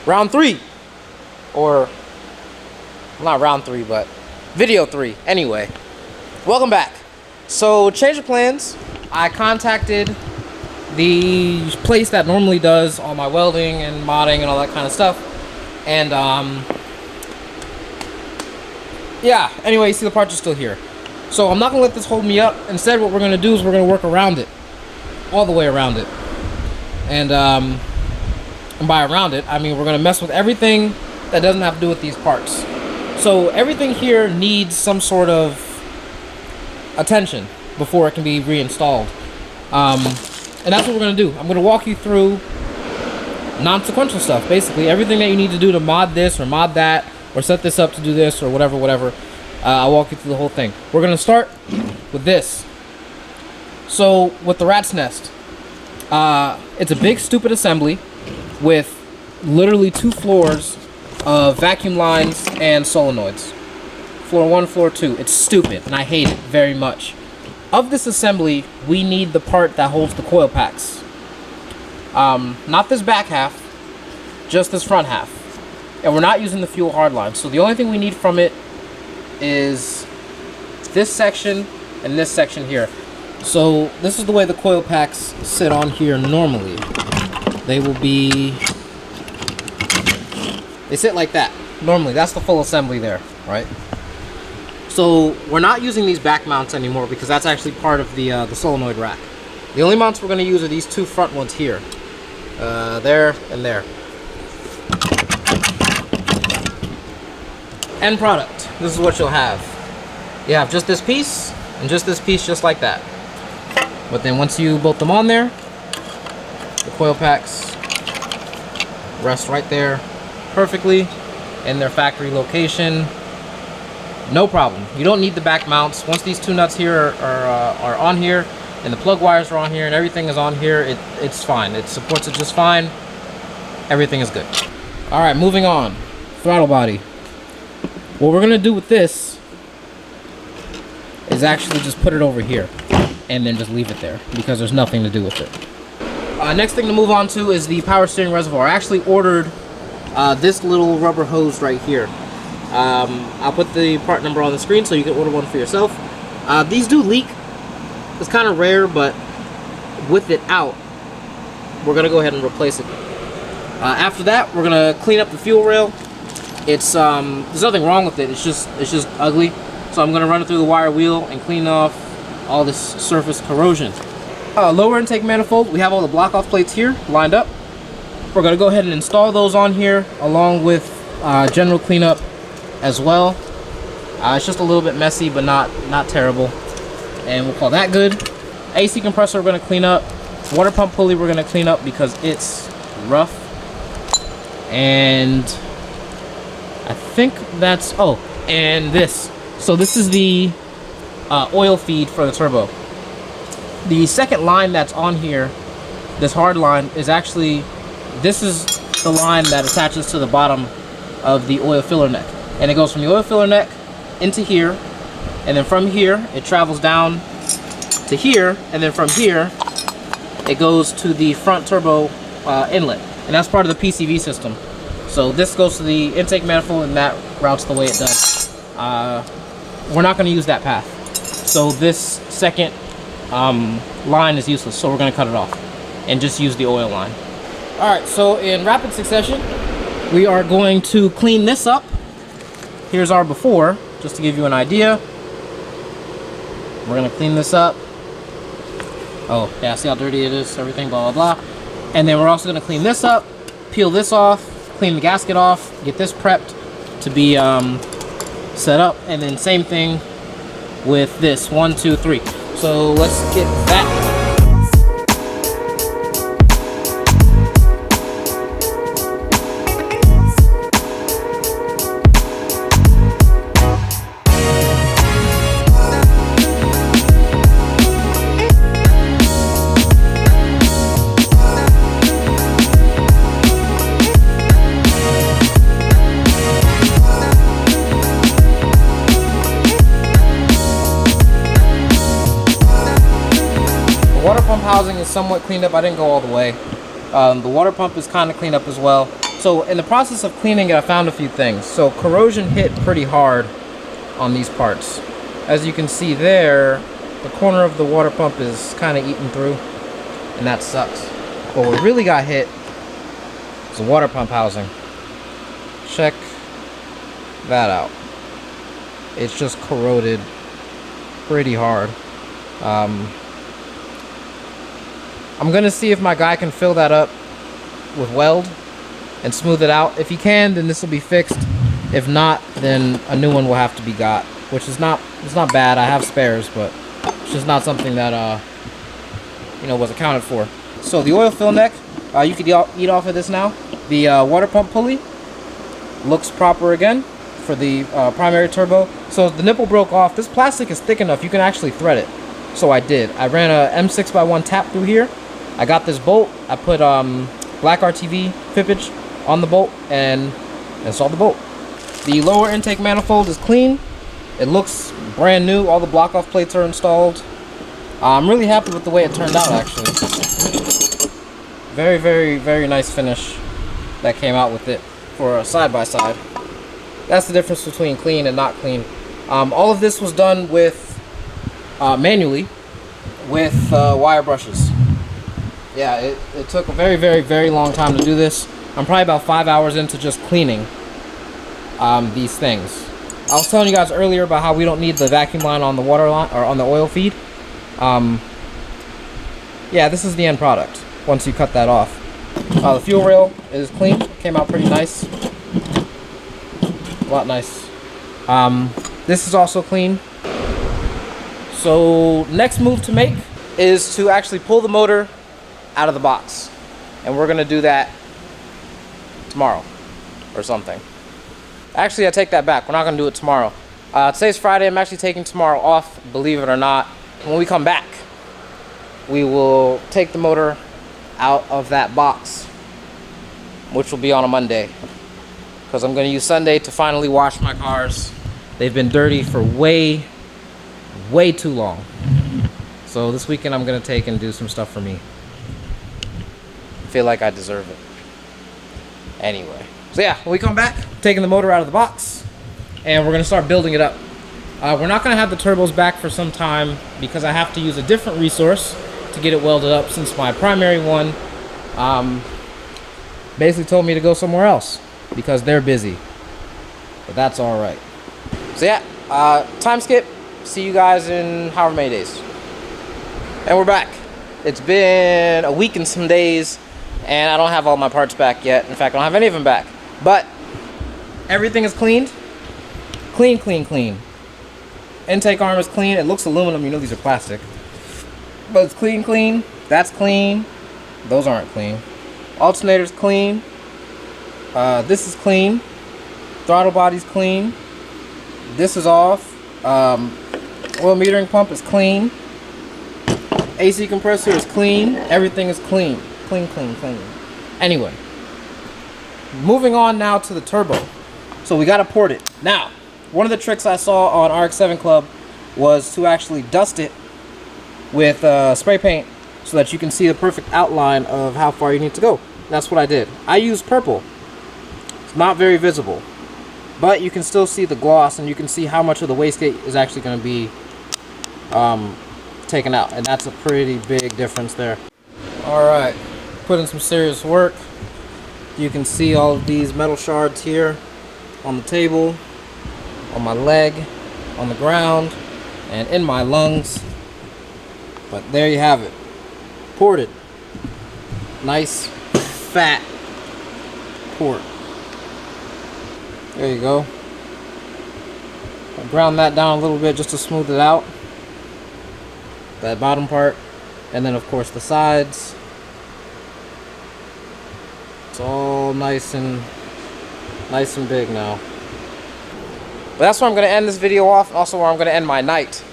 round 3, or not round 3, but video 3. Anyway, welcome back. So change of plans. I contacted the place that normally does all my welding and modding and all that kind of stuff, and yeah, anyway, you see the parts are still here, so I'm not gonna let this hold me up. Instead, what we're gonna do is we're gonna work around it, all the way around it. And by around it, I mean we're gonna mess with everything that doesn't have to do with these parts. So everything here needs some sort of attention before it can be reinstalled. And that's what we're gonna do. I'm gonna walk you through non-sequential stuff, basically everything that you need to do to mod this or mod that, or set this up to do this, or whatever. I'll walk you through the whole thing. We're gonna start with this. So with the rat's nest, it's a big stupid assembly with literally 2 floors of vacuum lines and solenoids. Floor 1, floor 2. It's stupid and I hate it very much. Of this assembly, we need the part that holds the coil packs. Not this back half, just this front half. And we're not using the fuel hardline, so the only thing we need from it is this section and this section here. So this is the way the coil packs sit on here normally. They sit like that normally. That's the full assembly there, right? So we're not using these back mounts anymore because that's actually part of the solenoid rack. The only mounts we're going to use are these 2 front ones here, there and there. End product. This is what you'll have. You have just this piece and just this piece, just like that. But then once you bolt them on there, the coil packs rest right there perfectly in their factory location. No problem. You don't need the back mounts. Once these 2 nuts here are on here, and the plug wires are on here, and everything is on here, it's fine. It supports it just fine. Everything is good. All right, moving on. Throttle body. What we're gonna do with this is actually just put it over here and then just leave it there because there's nothing to do with it. Next thing to move on to is the power steering reservoir. I actually ordered this little rubber hose right here. I'll put the part number on the screen so you can order one for yourself. These do leak. It's kind of rare, but with it out, we're gonna go ahead and replace it. After that, we're gonna clean up the fuel rail. It's there's nothing wrong with it. It's just ugly. So I'm gonna run it through the wire wheel and clean off all this surface corrosion. Lower intake manifold. We have all the block off plates here lined up. We're gonna go ahead and install those on here along with general cleanup as well. It's just a little bit messy, but not terrible. And we'll call that good. AC compressor we're gonna clean up. Water pump pulley we're gonna clean up because it's rough. And I think that's, oh, and this. So this is the oil feed for the turbo. The second line that's on here, this hard line, is actually, this is the line that attaches to the bottom of the oil filler neck. And it goes from the oil filler neck into here, and then from here, it travels down to here, and then from here, it goes to the front turbo inlet. And that's part of the PCV system. So this goes to the intake manifold, and that routes the way it does. We're not going to use that path. So this second line is useless, so we're going to cut it off and just use the oil line. Alright, so in rapid succession, we are going to clean this up. Here's our before, just to give you an idea. We're going to clean this up. Oh, yeah, see how dirty it is, everything, blah, blah, blah. And then we're also going to clean this up, peel this off, clean the gasket off, get this prepped to be set up, and then same thing with this, 1, 2, 3. So let's get that. Water pump housing is somewhat cleaned up. I didn't go all the way. The water pump is kind of cleaned up as well. So in the process of cleaning it, I found a few things. So corrosion hit pretty hard on these parts. As you can see there, the corner of the water pump is kind of eaten through, and that sucks. But what really got hit is the water pump housing. Check that out. It's just corroded pretty hard. I'm gonna see if my guy can fill that up with weld and smooth it out. If he can, then this will be fixed. If not, then a new one will have to be got, which is not, it's not bad. I have spares, but it's just not something that you know, was accounted for. So the oil fill neck, you could eat off of this now. The water pump pulley looks proper again for the primary turbo. So the nipple broke off. This plastic is thick enough you can actually thread it. So I did. I ran a M6x1 tap through here. I got this bolt. I put black RTV fippage on the bolt and installed the bolt. The lower intake manifold is clean. It looks brand new. All the block off plates are installed. I'm really happy with the way it turned out, actually. Very, very, very nice finish that came out with it for a side-by-side. That's the difference between clean and not clean. All of this was done with manually with wire brushes. Yeah, it took a very, very, very long time to do this. I'm probably about 5 hours into just cleaning these things. I was telling you guys earlier about how we don't need the vacuum line on the water line or on the oil feed. Yeah, this is the end product once you cut that off. The fuel rail is clean. Came out pretty nice. A lot nice. This is also clean. So next move to make is to actually pull the motor out of the box, and we're gonna do that tomorrow or something. Actually, I take that back. We're not gonna do it tomorrow. Today's Friday. I'm actually taking tomorrow off, believe it or not. When we come back, we will take the motor out of that box, which will be on a Monday, because I'm gonna use Sunday to finally wash my cars. They've been dirty for way too long. So this weekend I'm gonna take and do some stuff for me. Feel like I deserve it. Anyway, so yeah, when we come back, taking the motor out of the box, and we're gonna start building it up. We're not gonna have the turbos back for some time because I have to use a different resource to get it welded up, since my primary one basically told me to go somewhere else because they're busy. But that's all right. So yeah, time skip. See you guys in however many days. And we're back. It's been a week and some days, and I don't have all my parts back yet. In fact, I don't have any of them back. But everything is cleaned. Clean, clean, clean. Intake arm is clean. It looks aluminum. You know these are plastic. But it's clean, clean. That's clean. Those aren't clean. Alternator's clean. This is clean. Throttle body's clean. This is off. Oil metering pump is clean. AC compressor is clean. Everything is clean. Clean, clean, clean. Anyway, moving on now to the turbo. So we got to port it. Now, one of the tricks I saw on RX-7 Club was to actually dust it with spray paint so that you can see the perfect outline of how far you need to go. That's what I did. I used purple. It's not very visible, but you can still see the gloss, and you can see how much of the wastegate is actually going to be taken out, and that's a pretty big difference there. Alright, put in some serious work. You can see all of these metal shards here on the table, on my leg, on the ground, and in my lungs. But there you have it. Ported. Nice, fat port. There you go. I'll ground that down a little bit just to smooth it out. That bottom part. And then of course the sides. It's all nice and big now. But that's where I'm going to end this video off, and also where I'm going to end my night.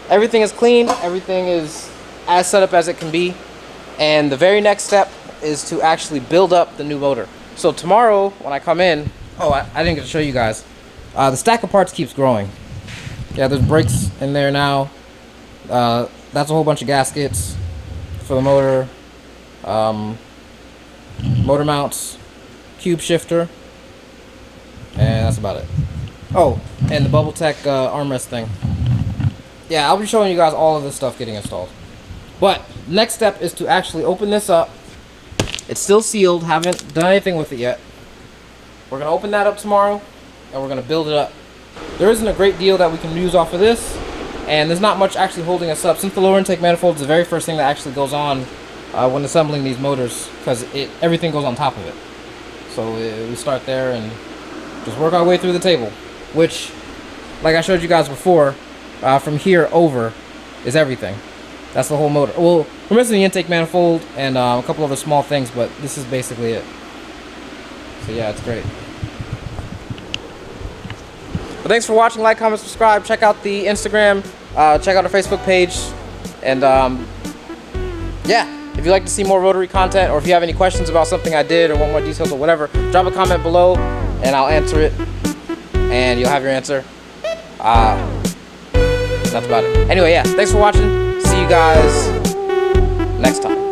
Everything is clean. Everything is as set up as it can be. And the very next step is to actually build up the new motor. So tomorrow when I come in, I didn't get to show you guys. The stack of parts keeps growing. Yeah, there's brakes in there now. That's a whole bunch of gaskets for the motor. Motor mounts, cube shifter, and that's about it. Oh, and the Bubble Tech armrest thing. Yeah, I'll be showing you guys all of this stuff getting installed. But next step is to actually open this up. It's still sealed, haven't done anything with it yet. We're gonna open that up tomorrow, and we're gonna build it up. There isn't a great deal that we can use off of this, and there's not much actually holding us up, since the lower intake manifold is the very first thing that actually goes on when assembling these motors, because everything goes on top of it. So we start there and just work our way through the table, which, like I showed you guys before, from here over is everything. That's the whole motor. Well, we're missing the intake manifold and a couple other small things, but this is basically it. So yeah, it's great. But thanks for watching. Like, comment, subscribe. Check out the Instagram. Check out our Facebook page. And yeah, if you'd like to see more rotary content, or if you have any questions about something I did or want more details or whatever, drop a comment below and I'll answer it. And you'll have your answer. That's about it. Anyway, yeah, thanks for watching. See you guys next time.